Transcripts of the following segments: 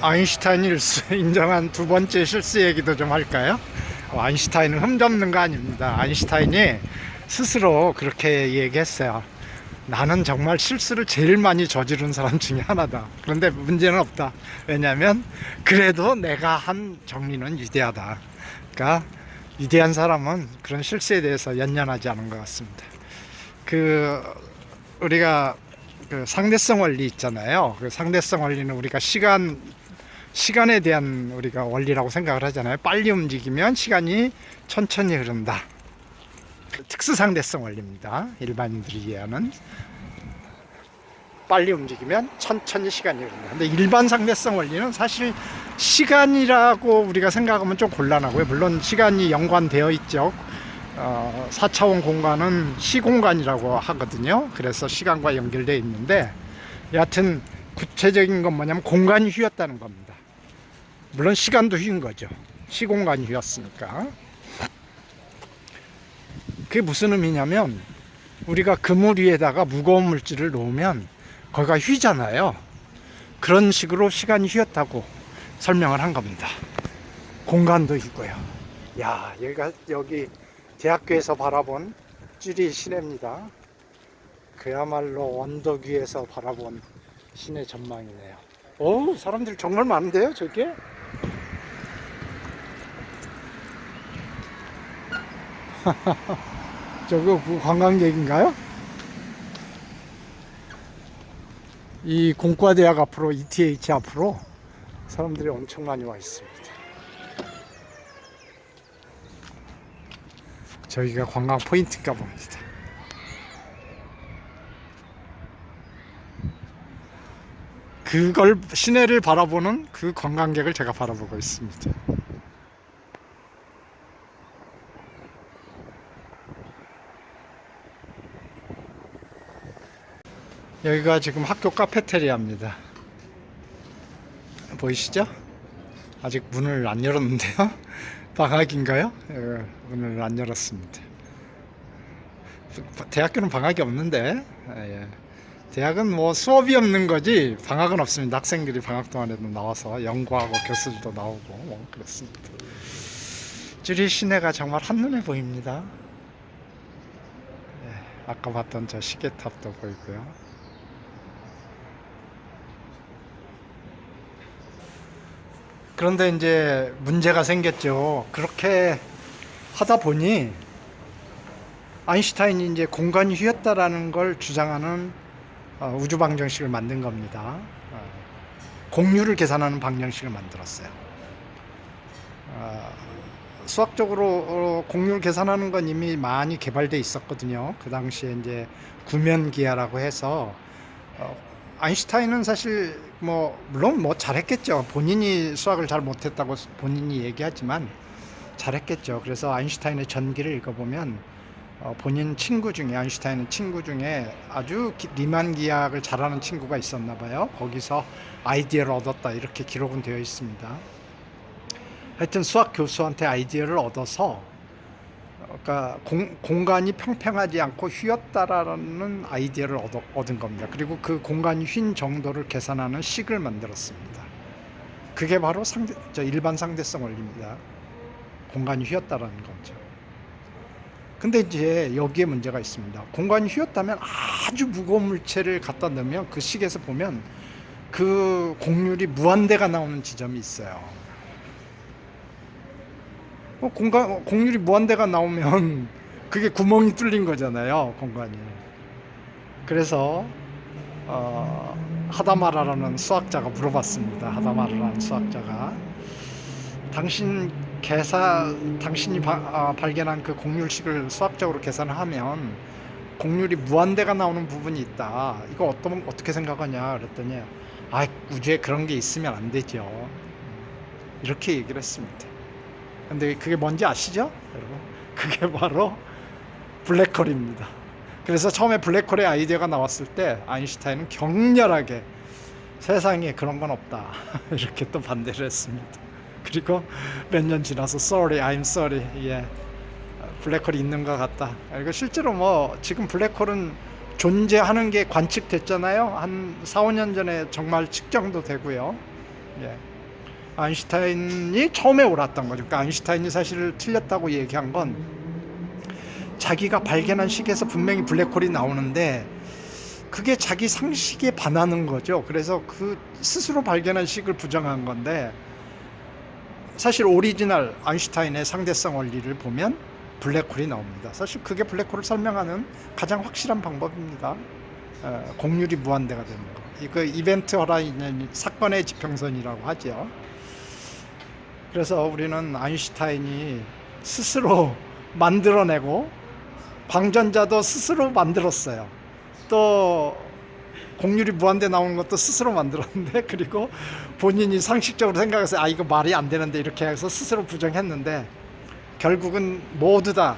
아인슈타인이 인정한 두 번째 실수 얘기도 좀 할까요? 아인슈타인은 흠잡는 거 아닙니다. 아인슈타인이 스스로 그렇게 얘기했어요. 나는 정말 실수를 제일 많이 저지른 사람 중에 하나다. 그런데 문제는 없다. 왜냐하면 그래도 내가 한 정리는 위대하다. 그러니까 위대한 사람은 그런 실수에 대해서 연연하지 않은 것 같습니다. 우리가 그 상대성 원리 있잖아요. 그 상대성 원리는 우리가 시간에 대한 우리가 원리라고 생각을 하잖아요. 빨리 움직이면 시간이 천천히 흐른다. 특수 상대성 원리입니다. 일반인들이 이해하는. 빨리 움직이면 천천히 시간이 흐른다. 근데 일반 상대성 원리는 사실 시간이라고 우리가 생각하면 좀 곤란하고요. 물론 시간이 연관되어 있죠. 4차원 공간은 시공간이라고 하거든요. 그래서 시간과 연결되어 있는데, 여하튼 구체적인 건 뭐냐면 공간이 휘었다는 겁니다. 물론 시간도 휘인 거죠. 시공간이 휘었으니까. 그게 무슨 의미냐면, 우리가 그물 위에다가 무거운 물질을 놓으면 거기가 휘잖아요. 그런 식으로 시간이 휘었다고 설명을 한 겁니다. 공간도 휘고요. 야, 여기 대학교에서 바라본 쭈리 시내입니다. 그야말로 언덕 위에서 바라본 시내 전망이네요. 오, 사람들 정말 많은데요, 저게? 저거 관광객인가요? 이 공과대학 앞으로, ETH 앞으로 사람들이 엄청 많이 와 있습니다. 저기가 관광 포인트인가 봅니다. 그걸, 시내를 바라보는 그 관광객을 제가 바라보고 있습니다. 여기가 지금 학교 카페테리아입니다. 보이시죠? 아직 문을 안 열었는데요. 방학인가요? 문을 안 열었습니다. 대학교는 방학이 없는데, 대학은 뭐 수업이 없는 거지 방학은 없습니다. 학생들이 방학 동안에도 나와서 연구하고 교수들도 나오고 뭐 그렇습니다. 쭈리 시내가 정말 한눈에 보입니다. 아까 봤던 저 시계탑도 보이고요. 그런데 이제 문제가 생겼죠. 그렇게 하다 보니 아인슈타인이 이제 공간이 휘었다라는 걸 주장하는 우주 방정식을 만든 겁니다. 공률을 계산하는 방정식을 만들었어요. 수학적으로 공률 계산하는 건 이미 많이 개발돼 있었거든요. 그 당시에 이제 구면기하라고 해서 아인슈타인은 사실 물론 잘했겠죠. 본인이 수학을 잘 못했다고 본인이 얘기하지만 잘했겠죠. 그래서 아인슈타인의 전기를 읽어보면 본인 친구 중에, 아인슈타인의 친구 중에 아주 리만 기하학을 잘하는 친구가 있었나 봐요. 거기서 아이디어를 얻었다 이렇게 기록은 되어 있습니다. 하여튼 수학 교수한테 아이디어를 얻어서, 그러니까 공간이 평평하지 않고 휘었다라는 아이디어를 얻은 겁니다. 그리고 그 공간이 휜 정도를 계산하는 식을 만들었습니다. 그게 바로 일반 상대성 원리입니다. 공간이 휘었다라는 거죠. 근데 이제 여기에 문제가 있습니다. 공간이 휘었다면 아주 무거운 물체를 갖다 넣으면 그 식에서 보면 그 공률이 무한대가 나오는 지점이 있어요. 공률이 무한대가 나오면 그게 구멍이 뚫린 거잖아요, 공간이. 그래서 하다마라라는 수학자가 물어봤습니다. 하다마라라는 수학자가, 당신이 발견한 그 공률식을 수학적으로 계산하면 공률이 무한대가 나오는 부분이 있다. 이거 어떻게 생각하냐 그랬더니, 우주에 그런 게 있으면 안 되죠. 이렇게 얘기를 했습니다. 근데 그게 뭔지 아시죠, 여러분? 그게 바로 블랙홀입니다. 그래서 처음에 블랙홀의 아이디어가 나왔을 때 아인슈타인은 격렬하게 세상에 그런 건 없다 이렇게 또 반대를 했습니다. 그리고 몇 년 지나서 sorry, I'm sorry, 블랙홀이 있는 것 같다. 그리고 실제로 지금 블랙홀은 존재하는 게 관측됐잖아요. 한 4, 5년 전에 정말 측정도 되고요. 예. 아인슈타인이 처음에 옳았던 거죠. 그러니까 아인슈타인이 사실 틀렸다고 얘기한 건 자기가 발견한 식에서 분명히 블랙홀이 나오는데 그게 자기 상식에 반하는 거죠. 그래서 그 스스로 발견한 식을 부정한 건데, 사실 오리지널 아인슈타인의 상대성 원리를 보면 블랙홀이 나옵니다. 사실 그게 블랙홀을 설명하는 가장 확실한 방법입니다. 공률이 무한대가 되는 거. 이거 이벤트 허라이즌 사건의 지평선이라고 하죠. 그래서 우리는 아인슈타인이 스스로 만들어내고 광전자도 스스로 만들었어요. 또 공률이 무한대 나오는 것도 스스로 만들었는데, 그리고 본인이 상식적으로 생각해서 아 이거 말이 안 되는데 이렇게 해서 스스로 부정했는데, 결국은 모두 다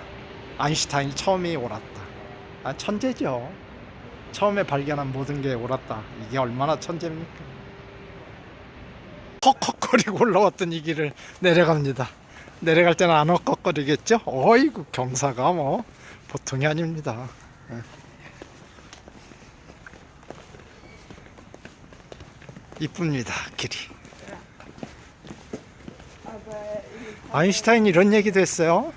아인슈타인이 처음이 옳았다. 천재죠. 처음에 발견한 모든 게 옳았다. 이게 얼마나 천재입니까? 헉헉거리고 올라왔던 이 길을 내려갑니다. 내려갈 때는 안 헉헉거리겠죠? 어이구, 경사가 뭐 보통이 아닙니다. 이쁩니다, 길이. 아인슈타인이 이런 얘기도 했어요.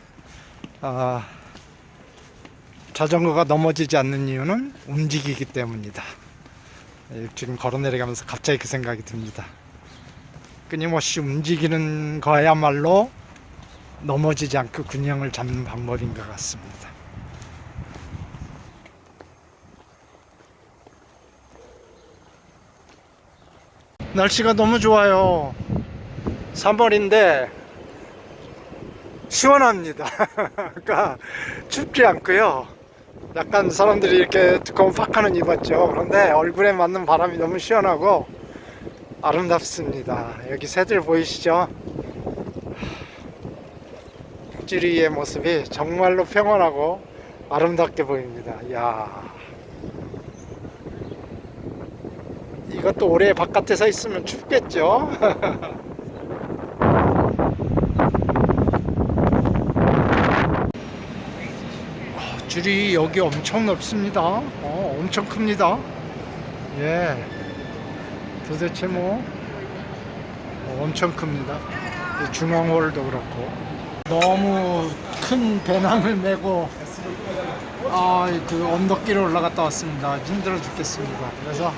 자전거가 넘어지지 않는 이유는 움직이기 때문이다. 지금 걸어 내려가면서 갑자기 그 생각이 듭니다. 끊임없이 움직이는 거야말로 넘어지지 않고 균형을 잡는 방법인 것 같습니다. 날씨가 너무 좋아요. 3월인데 시원합니다. 그러니까 춥지 않고요. 약간 사람들이 이렇게 두꺼운 파카는 입었죠. 그런데 얼굴에 맞는 바람이 너무 시원하고 아름답습니다. 여기 새들 보이시죠? 찌리의 모습이 정말로 평온하고 아름답게 보입니다. 이야, 이것도 올해 바깥에 서 있으면 춥겠죠? 줄이 여기 엄청 넓습니다. 엄청 큽니다. 예, 도대체 뭐 엄청 큽니다. 중앙홀도 그렇고 너무 큰 배낭을 메고 그 언덕길을 올라갔다 왔습니다. 힘들어 죽겠습니다. 그래서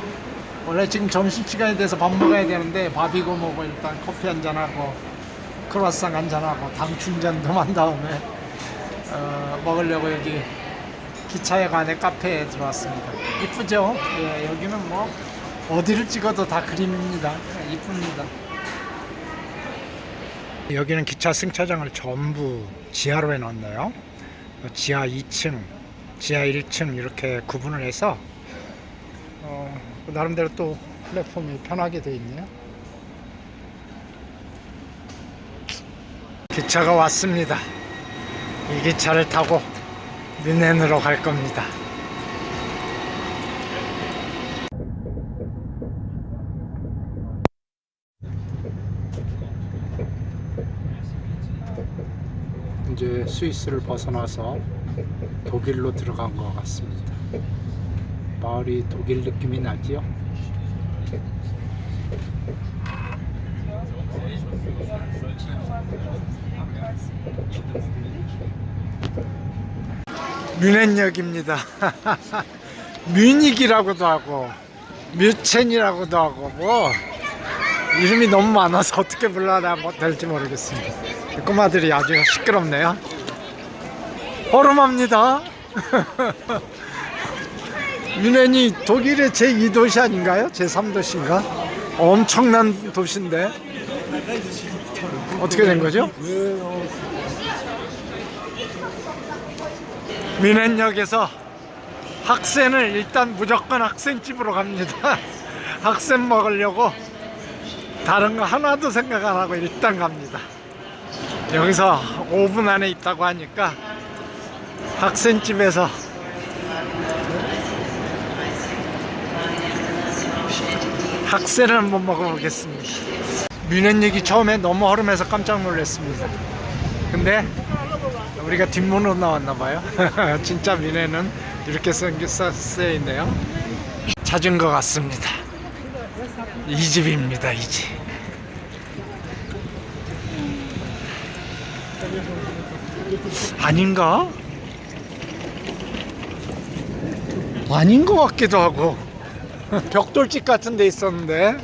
원래 지금 점심시간이 돼서 밥 먹어야 되는데 밥이고 뭐고 일단 커피 한잔하고 크로와상 한잔하고 당 충전 좀 한 다음에 먹으려고 여기 기차역 안에 카페에 들어왔습니다. 이쁘죠? 예, 여기는 뭐 어디를 찍어도 다 그림입니다. 이쁩니다. 여기는 기차 승차장을 전부 지하로 해놨네요. 지하 2층, 지하 1층 이렇게 구분을 해서 나름대로 또 플랫폼이 편하게 되어 있네요. 기차가 왔습니다. 이 기차를 타고 뮌헨으로 갈 겁니다. 이제 스위스를 벗어나서 독일로 들어간 것 같습니다. 마을이 독일 느낌이 나지요? 뮌헨역입니다. 뮤닉이라고도 하고 뮤첸이라고도 하고 뭐 이름이 너무 많아서 어떻게 불러야 될지 모르겠습니다. 꼬마들이 아주 시끄럽네요. 허름합니다. 뮌헨이 독일의 제2도시 아닌가요? 제3도시인가? 엄청난 도시인데 어떻게 된 거죠? 뮌헨역에서 학센을 일단 무조건 학센집으로 갑니다. 학센 먹으려고 다른 거 하나도 생각 안 하고 일단 갑니다. 여기서 5분 안에 있다고 하니까 학센집에서 학센을 한번 먹어보겠습니다. 뮌헨역이 처음에 너무 허름해서 깜짝 놀랐습니다. 근데 우리가 뒷문으로 나왔나봐요. 진짜 뮌헨은 이렇게 쓰여 있네요. 찾은 것 같습니다. 이 집입니다, 이 집. 아닌가? 아닌 것 같기도 하고. 벽돌집 같은 데 있었는데